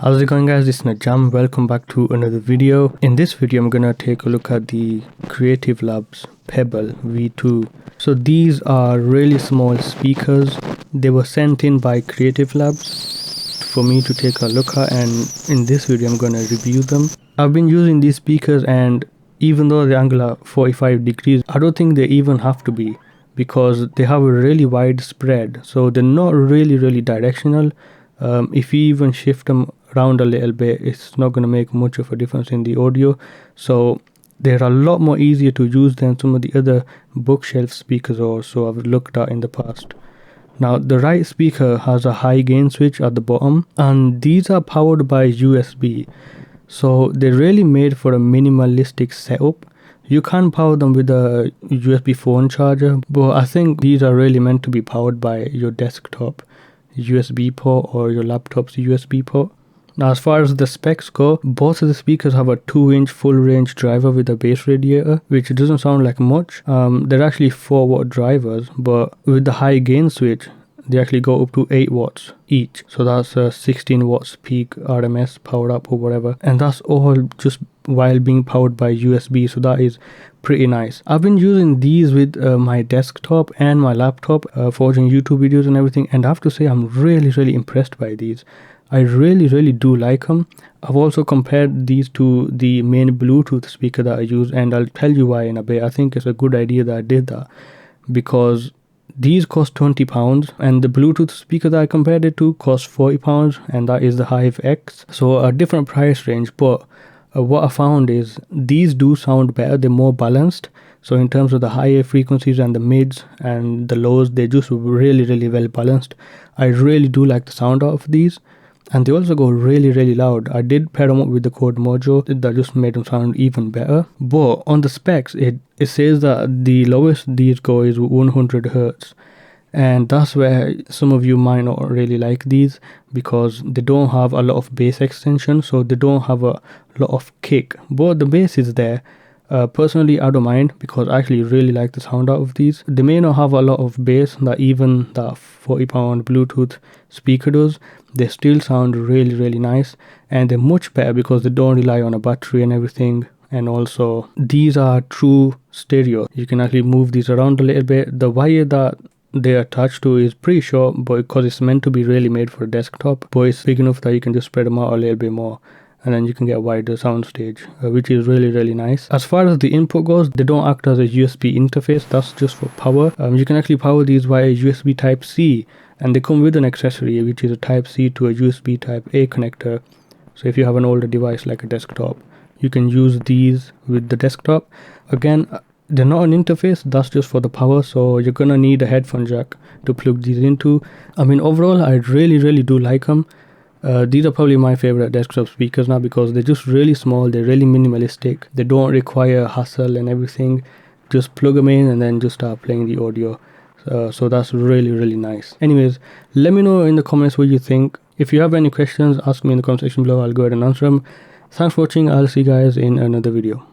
How's it going, guys? This is Najam. Welcome back to another video. In this video I'm gonna take a look at the Creative Labs Pebble V2. So these are really small speakers. They were sent in by Creative Labs for me to take a look at, and in this video I'm gonna review them. I've been using these speakers, and even though the angle are 45 degrees, I don't think they even have to be, because they have a really wide spread, so they're not really directional. If you even shift them around a little bit, it's not going to make much of a difference in the audio. So they're a lot more easier to use than some of the other bookshelf speakers also I've looked at in the past. Now the right speaker has a high gain switch at the bottom, and these are powered by USB. So they're really made for a minimalistic setup. You can power them with a USB phone charger, but I think these are really meant to be powered by your desktop USB port or your laptop's USB port. Now, as far as the specs go, both of the speakers have a 2-inch full range driver with a bass radiator, which doesn't sound like much. They're actually 4-watt drivers, but with the high gain switch, they actually go up to 8 watts each. So that's 16 watts peak RMS power up or whatever. And that's all just while being powered by USB. So that is pretty nice. I've been using these with my desktop and my laptop for watching YouTube videos and everything. And I have to say, I'm really impressed by these. I really do like them. I've also compared these to the main Bluetooth speaker that I use, and I'll tell you why in a bit. I think it's a good idea that I did that, because these cost £20 and the Bluetooth speaker that I compared it to cost £40, and that is the Hive X. So a different price range, but what I found is these do sound better. They're more balanced. So in terms of the higher frequencies and the mids and the lows, they're just really well balanced. I really do like the sound of these. And they also go really loud. I did pair them up with the Code Mojo. That just made them sound even better. But on the specs, it says that the lowest these go is 100 Hz. And that's where some of you might not really like these, because they don't have a lot of bass extension. So they don't have a lot of kick. But the bass is there. Personally, I don't mind, because I actually really like the sound out of these. They may not have a lot of bass that even that £40 Bluetooth speaker does. They still sound really nice, and they're much better because they don't rely on a battery and everything. And also, these are true stereo. You can actually move these around a little bit. The wire that they're attached to is pretty short, but because it's meant to be really made for a desktop, but it's big enough that you can just spread them out a little bit more, and then you can get a wider soundstage, which is really nice. As far as the input goes, they don't act as a USB interface. That's just for power. You can actually power these via USB Type-C, and they come with an accessory, which is a Type-C to a USB Type-A connector. So if you have an older device like a desktop, you can use these with the desktop. Again, they're not an interface, that's just for the power, so you're gonna need a headphone jack to plug these into. I mean, overall, I really do like them. These are probably my favorite desktop speakers now, because they're just really small, they're really minimalistic, they don't require hassle and everything. Just plug them in and then just start playing the audio. So that's really nice. Anyways, let me know in the comments what you think. If you have any questions, ask me in the comment section below. I'll go ahead and answer them. Thanks for watching. I'll see you guys in another video.